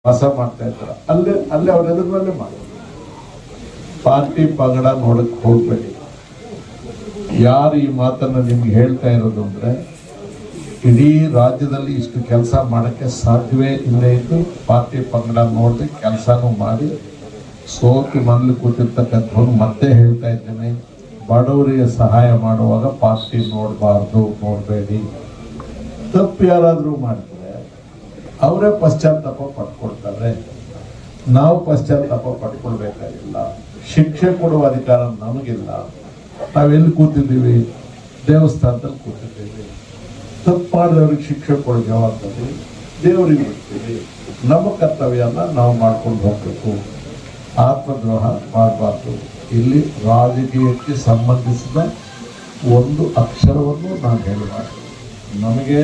ಮೋಸ ಮಾಡ್ತಾ ಇದ್ದಾರೆ. ಅಲ್ಲೇ ಅವ್ರ ಎದುರಲ್ಲೇ ಮಾಡಿ. ಪಾರ್ಟಿ ಪಗಡ ನೋಡಕ್ ಹೋಗ್ಬೇಡಿ. ಯಾರು ಈ ಮಾತನ್ನ ನಿಮ್ಗೆ ಹೇಳ್ತಾ ಇರೋದು ಅಂದ್ರೆ, ಇಡೀ ರಾಜ್ಯದಲ್ಲಿ ಇಷ್ಟು ಕೆಲಸ ಮಾಡಕ್ಕೆ ಸಾಧ್ಯವೇ ಇಲ್ಲೇ ಇದ್ದು ಪಾರ್ಟಿ ಪಂಗಡ ನೋಡದೆ ಕೆಲಸನೂ ಮಾಡಿ ಸೋತು ಮನೇಲಿ ಕೂತಿರ್ತಕ್ಕಂಥವ್ರು ಮತ್ತೆ ಹೇಳ್ತಾ ಇದ್ದೇನೆ, ಬಡವರಿಗೆ ಸಹಾಯ ಮಾಡುವಾಗ ಪಾರ್ಟಿ ನೋಡಬೇಡಿ. ತಪ್ಪು ಯಾರಾದರೂ ಮಾಡಿದ್ರೆ ಅವರೇ ಪಶ್ಚಾತ್ತಾಪ ಪಡ್ಕೊಳ್ತಾರೆ. ನಾವು ಪಶ್ಚಾತ್ತಾಪ ಪಡ್ಕೊಳ್ಬೇಕಾಗಿಲ್ಲ. ಶಿಕ್ಷೆ ಕೊಡುವ ಅಧಿಕಾರ ನಮಗಿಲ್ಲ. ನಾವೆಲ್ಲಿ ಕೂತಿದ್ದೀವಿ? ದೇವಸ್ಥಾನದಲ್ಲಿ ಕೂತಿದ್ದೀವಿ. ತಪ್ಪು ಮಾಡಿದವ್ರಿಗೆ ಶಿಕ್ಷೆ ಕೊಡೋ ಜವಾಬ್ದಾರಿ ದೇವರಿಗೆ ಬಿಡ್ತೀವಿ. ನಮ್ಮ ಕರ್ತವ್ಯನ ನಾವು ಮಾಡ್ಕೊಂಡು ಹೋಗ್ಬೇಕು. ಆತ್ಮದ್ರೋಹ ಮಾಡಬಾರ್ದು. ಇಲ್ಲಿ ರಾಜಕೀಯಕ್ಕೆ ಸಂಬಂಧಿಸಿದ ಒಂದು ಅಕ್ಷರವನ್ನು ನಾನು ಹೇಳಬಾರ್ದು. ನಮಗೆ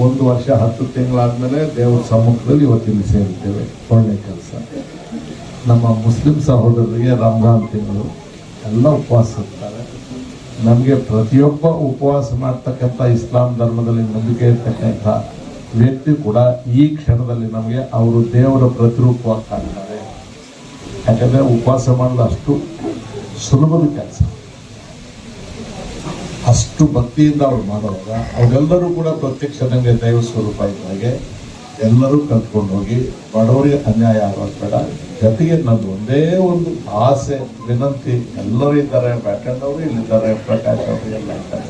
1 ವರ್ಷ 10 ತಿಂಗಳಾದ್ಮೇಲೆ ದೇವರ ಸಮ್ಮುಖದಲ್ಲಿ ಇವತ್ತಿಲ್ಲಿ ಸೇರ್ತೇವೆ. ಒಳ್ಳೆ ಕೆಲಸ. ನಮ್ಮ ಮುಸ್ಲಿಂ ಸಹೋದರರಿಗೆ ರಂಜಾನ್ ತಿಂಗಳು ಎಲ್ಲ ಉಪವಾಸ ಇರ್ತಾರೆ. ನಮಗೆ ಪ್ರತಿಯೊಬ್ಬ ಉಪವಾಸ ಮಾಡ್ತಕ್ಕಂಥ ಇಸ್ಲಾಂ ಧರ್ಮದಲ್ಲಿ ನಂಬಿಕೆ ಇರ್ತಕ್ಕಂಥ ವ್ಯಕ್ತಿ ಕೂಡ ಈ ಕ್ಷಣದಲ್ಲಿ ನಮಗೆ ಅವರು ದೇವರ ಪ್ರತಿರೂಪವಾಗಿ ಕಾಣ್ತಾರೆ. ಯಾಕಂದರೆ ಉಪವಾಸ ಮಾಡೋದು ಅಷ್ಟು ಸುಲಭದ ಕೆಲಸ. ಅಷ್ಟು ಭಕ್ತಿಯಿಂದ ಅವ್ರು ಮಾಡುವಾಗ ಅವರೆಲ್ಲರೂ ಕೂಡ ಪ್ರತ್ಯಕ್ಷ ನನಗೆ ದೈವ ಸ್ವರೂಪ ಇದ್ದಾಗೆ ಎಲ್ಲರೂ ಕಲ್ತ್ಕೊಂಡು ಹೋಗಿ ಬಡವರಿಗೆ ಅನ್ಯಾಯ ಆಗೋದು ಬೇಡ. ಜೊತೆಗೆ ನನ್ನದು ಒಂದೇ ಒಂದು ಆಸೆ, ವಿನಂತಿ, ಎಲ್ಲರೂ ಇದ್ದಾರೆ, ಬ್ಯಾಟಣ್ಣವರು ಇಲ್ಲಿದ್ದಾರೆ, ಪ್ರಕಾಶ್ ಅವರು ಎಲ್ಲ ಇದ್ದಾರೆ.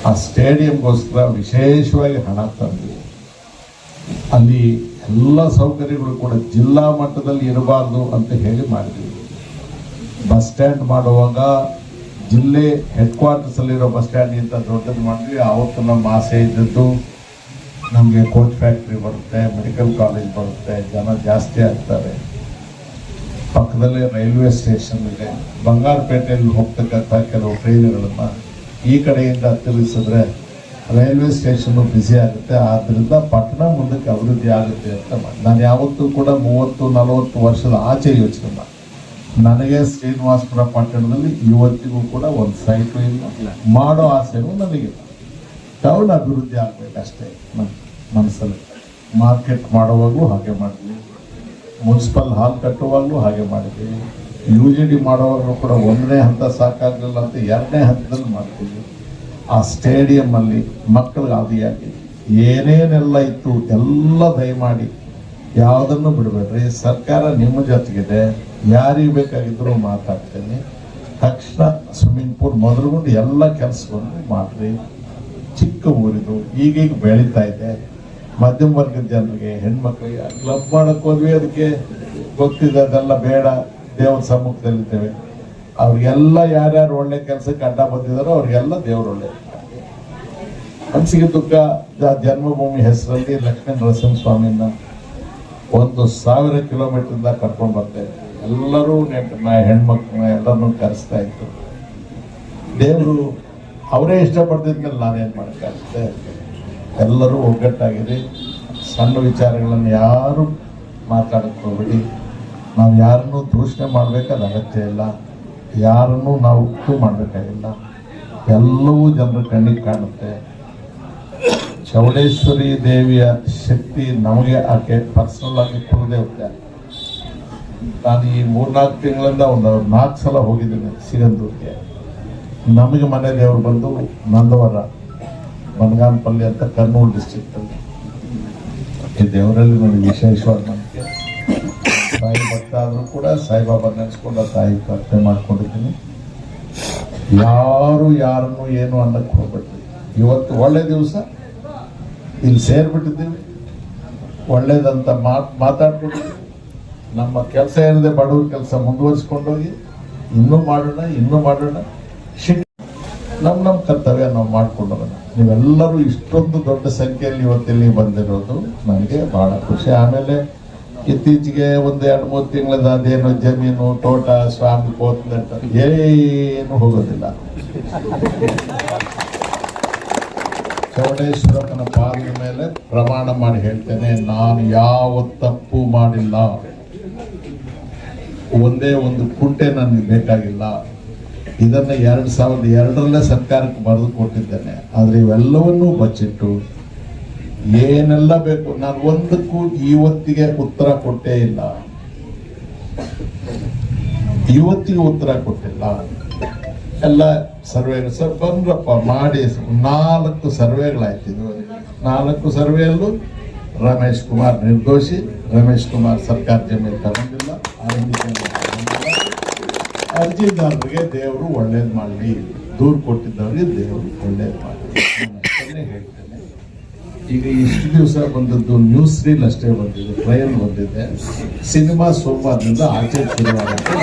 ಆ ಸ್ಟೇಡಿಯಂಗೋಸ್ಕರ ವಿಶೇಷವಾಗಿ ಹಣ ತಂದು ಅಲ್ಲಿ ಎಲ್ಲ ಸೌಕರ್ಯಗಳು ಕೂಡ ಜಿಲ್ಲಾ ಮಟ್ಟದಲ್ಲಿ ಇರಬಾರ್ದು ಅಂತ ಹೇಳಿ ಮಾಡಿದ್ವಿ. ಬಸ್ ಸ್ಟ್ಯಾಂಡ್ ಮಾಡುವಾಗ ಜಿಲ್ಲೆ ಹೆಡ್ ಕ್ವಾರ್ಟರ್ಸ್ ಅಲ್ಲಿರೋ ಬಸ್ ಸ್ಟ್ಯಾಂಡ್ ಇಂತ ದೊಡ್ಡದು ಮಾಡಿದ್ವಿ. ಆವತ್ತು ನಮ್ಮ ಆಸೆ ಇದ್ದದ್ದು ನಮಗೆ ಕೋಚ್ ಫ್ಯಾಕ್ಟ್ರಿ ಬರುತ್ತೆ, ಮೆಡಿಕಲ್ ಕಾಲೇಜ್ ಬರುತ್ತೆ, ಜನ ಜಾಸ್ತಿ ಆಗ್ತಾರೆ. ಪಕ್ಕದಲ್ಲೇ ರೈಲ್ವೆ ಸ್ಟೇಷನ್ ಇದೆ. ಬಂಗಾರಪೇಟೆಯಲ್ಲಿ ಹೋಗ್ತಕ್ಕಂಥ ಕೆಲವು ಟ್ರೈನ್ಗಳನ್ನು ಈ ಕಡೆಯಿಂದ ತಿರುಗಿಸಿದ್ರೆ ರೈಲ್ವೆ ಸ್ಟೇಷನ್ನು ಬ್ಯುಸಿ ಆಗುತ್ತೆ. ಆದ್ದರಿಂದ ಪಟ್ಟಣ ಮುಂದಕ್ಕೆ ಅಭಿವೃದ್ಧಿ ಆಗುತ್ತೆ ಅಂತ ನಾನು ಯಾವತ್ತೂ ಕೂಡ 30-40 ವರ್ಷದ ಆಚೆ ಯೋಚನೆ ಮಾಡಿ, ನನಗೆ ಶ್ರೀನಿವಾಸಪುರ ಪಟ್ಟಣದಲ್ಲಿ ಇವತ್ತಿಗೂ ಕೂಡ ಒಂದು ಸೈಟು ಇಲ್ಲ, ಮಾಡೋ ಆಸೆನೂ ನನಗಿಲ್ಲ. ಟೌನ್ ಅಭಿವೃದ್ಧಿ ಆಗಬೇಕಷ್ಟೇ ನನ್ನ ಮನಸ್ಸಲ್ಲಿ. ಮಾರ್ಕೆಟ್ ಮಾಡುವಾಗಲೂ ಹಾಗೆ ಮಾಡಿದ್ವಿ, ಮುನ್ಸಿಪಲ್ ಹಾಲ್ ಕಟ್ಟುವಾಗಲೂ ಹಾಗೆ ಮಾಡಿದ್ವಿ, UGD ಮಾಡುವಾಗಲೂ ಕೂಡ 1ನೇ ಹಂತ ಸಾಕಾಗಲಿಲ್ಲ ಅಂತ 2ನೇ ಹಂತದಲ್ಲಿ ಮಾಡ್ತೀವಿ. ಆ ಸ್ಟೇಡಿಯಮ್ಮಲ್ಲಿ ಮಕ್ಕಳಿಗೆ ಆದಿಯಾಗಿ ಏನೇನೆಲ್ಲ ಇತ್ತು ಎಲ್ಲ ದಯಮಾಡಿ ಯಾವುದನ್ನು ಬಿಡಬೇಡ್ರಿ. ಸರ್ಕಾರ ನಿಮ್ಮ ಜೊತೆಗಿದೆ, ಯಾರಿಗೆ ಬೇಕಾಗಿದ್ರು ಮಾತಾಡ್ತೇನೆ. ತಕ್ಷಣ ಸ್ವಿಮ್ಮಿಂಗ್ ಪೂಲ್ ಮೊದಲುಗೊಂಡು ಎಲ್ಲ ಕೆಲಸವನ್ನು ಮಾಡ್ರಿ. ಚಿಕ್ಕ ಊರಿದು ಈಗೀಗ ಬೆಳೀತಾ ಇದೆ. ಮಧ್ಯಮ ವರ್ಗದ ಜನರಿಗೆ, ಹೆಣ್ಮಕ್ಳಿಗೆ ಕ್ಲಬ್ ಮಾಡಕ್ಕೆ ಹೋದ್ವಿ, ಅದಕ್ಕೆ ಗೊತ್ತಿದೆ ಅದೆಲ್ಲ ಬೇಡ, ದೇವ್ರ ಸಮ್ಮುಖದಲ್ಲಿದ್ದೇವೆ. ಅವ್ರಿಗೆಲ್ಲ ಯಾರ್ಯಾರು ಒಳ್ಳೆ ಕೆಲಸಕ್ಕೆ ಅಡ್ಡ ಬಂದಿದಾರೋ ಅವ್ರಿಗೆಲ್ಲ ದೇವ್ರು ಒಳ್ಳೆ. ಮನಸ್ಸಿಗೆ ದುಃಖ. ಜನ್ಮಭೂಮಿ ಹೆಸರಲ್ಲಿ ಲಕ್ಷ್ಮೀ ನರಸಿಂಹಸ್ವಾಮಿನ 1,000 ಕಿಲೋಮೀಟರ್ದಿಂದ ಕರ್ಕೊಂಡು ಬರ್ತೇವೆ. ಎಲ್ಲರೂ ಹೆಣ್ಮಕ್ಳನ್ನ ಎಲ್ಲರನ್ನೂ ಕರೆಸ್ತಾ ಇತ್ತು. ದೇವರು ಅವರೇ ಇಷ್ಟಪಡ್ತಿದ್ಮೇಲೆ ನಾನೇನು ಮಾಡೋಕ್ಕಾಗುತ್ತೆ? ಎಲ್ಲರೂ ಒಗ್ಗಟ್ಟಾಗಿದೆ. ಸಣ್ಣ ವಿಚಾರಗಳನ್ನು ಯಾರು ಮಾತಾಡಕ್ಕೆ ಹೋಗ್ಬೇಡಿ. ನಾವು ಯಾರನ್ನೂ ದೂಷಣೆ ಮಾಡಬೇಕಾದ ಅಗತ್ಯ ಇಲ್ಲ, ಯಾರನ್ನೂ ನಾವು ಉಕ್ಕು ಮಾಡಬೇಕಾಗಿಲ್ಲ. ಎಲ್ಲವೂ ಜನರ ಕಣ್ಣಿಗೆ ಕಾಣುತ್ತೆ. ಚೌಡೇಶ್ವರಿ ದೇವಿಯ ಶಕ್ತಿ ನಮಗೆ ಆಕೆ ಪರ್ಸನಲ್ ಆಗಿ ಕುಲದೇವತೆ. ನಾನು ಈ 3-4 ತಿಂಗಳಿಂದ ಒಂದು 4 ಸಲ ಹೋಗಿದ್ದೀನಿ ಸಿಗಂದೂರಿಗೆ. ನಮಗೆ ಮನೆ ದೇವರು ಬಂದು ನಂದವರ ಬನಗಾನಪಲ್ಲಿ ಅಂತ ಕರ್ನೂಲ್ ಡಿಸ್ಟ್ರಿಕ್ಟಲ್ಲಿ. ಈ ದೇವರಲ್ಲಿ ನನಗೆ ವಿಶೇಷವಾದ ನಂಬಿಕೆ. ತಾಯಿ ಭಕ್ತ ಆದರೂ ಕೂಡ ಸಾಯಿಬಾಬಾ ನೆನೆಸ್ಕೊಂಡು ತಾಯಿ ಪ್ರಾರ್ಥನೆ ಮಾಡ್ಕೊಂಡಿದ್ದೀನಿ. ಯಾರು ಯಾರನ್ನು ಏನು ಅನ್ನಕ್ಕೆ ಹೋಗ್ಬಿಟ್ರಿ. ಇವತ್ತು ಒಳ್ಳೆ ದಿವಸ, ಇಲ್ಲಿ ಸೇರ್ಬಿಟ್ಟಿದ್ದೀವಿ, ಒಳ್ಳೇದಂತ ಮಾತಾಡ್ಬಿಟ್ಟಿದ್ದೀವಿ. ನಮ್ಮ ಕೆಲಸ ಏನಿದೆ ಬಡವ್ರ ಕೆಲಸ ಮುಂದುವರಿಸ್ಕೊಂಡೋಗಿ ಇನ್ನೂ ಮಾಡೋಣ. ನಮ್ಮ ಕರ್ತವ್ಯ ನಾವು ಮಾಡ್ಕೊಂಡೋಗೋಣ. ನೀವೆಲ್ಲರೂ ಇಷ್ಟೊಂದು ದೊಡ್ಡ ಸಂಖ್ಯೆಯಲ್ಲಿ ಇವತ್ತಿಲ್ಲಿ ಬಂದಿರೋದು ನನಗೆ ಬಹಳ ಖುಷಿ. ಆಮೇಲೆ ಇತ್ತೀಚೆಗೆ 1-2-3 ತಿಂಗಳದ ಅದೇನೋ ಜಮೀನು, ತೋಟ, ಸ್ವಾಮಿ ಕೋತ್ಲೆ ಏನು ಹೋಗೋದಿಲ್ಲ. ಚೌಡೇಶ್ವರಪ್ಪನ ಪಾದ ಮೇಲೆ ಪ್ರಮಾಣ ಮಾಡಿ ಹೇಳ್ತೇನೆ, ನಾನು ಯಾವ ತಪ್ಪು ಮಾಡಿಲ್ಲ. ಒಂದೇ ಒಂದು ಕುಂಟೆ ನನಗೆ ಬೇಕಾಗಿಲ್ಲ. ಇದನ್ನು 2002ರಲ್ಲೇ ಸರ್ಕಾರಕ್ಕೆ ಬರೆದು ಕೊಟ್ಟಿದ್ದೇನೆ. ಆದರೆ ಇವೆಲ್ಲವನ್ನೂ ಬಚ್ಚಿಟ್ಟು ಏನೆಲ್ಲ ಬೇಕು. ನಾನು ಒಂದಕ್ಕೂ ಇವತ್ತಿಗೆ ಉತ್ತರ ಕೊಟ್ಟೇ ಇಲ್ಲ, ಇವತ್ತಿಗೆ ಉತ್ತರ ಕೊಟ್ಟಿಲ್ಲ. ಎಲ್ಲ ಸರ್ವೆ ಸರ್ ಬಂದ್ರಪ್ಪ ಮಾಡಿ 4 ಸರ್ವೆಗಳಾಯ್ತಿದ್ವು. 4 ಸರ್ವೆಯಲ್ಲೂ ರಮೇಶ್ ಕುಮಾರ್ ನಿರ್ದೋಷಿ. ರಮೇಶ್ ಕುಮಾರ್ ಸರ್ಕಾರ ಜಮೀನು ತಗೊಂಡಿಲ್ಲ, ಅರ್ಜಿದಾರರಿಗೆ ದೇವರು ಒಳ್ಳೇದು ಮಾಡಲಿ, ದೂರು ಕೊಟ್ಟಿದ್ದವರಿಗೆ ದೇವರು ಒಳ್ಳೇದು ಮಾಡಲಿ ಹೇಳ್ತೇನೆ. ಈಗ ಇಷ್ಟು ದಿವಸ ಬಂದದ್ದು ನ್ಯೂಸ್ ರೀಲ್ ಅಷ್ಟೇ ಬಂದಿದೆ, ಟ್ರಯಲ್ ಬಂದಿದೆ. ಸಿನಿಮಾ ಸೋಮವಾರದಿಂದ ಆಚೆ ಶುರುವಾಗುತ್ತೆ.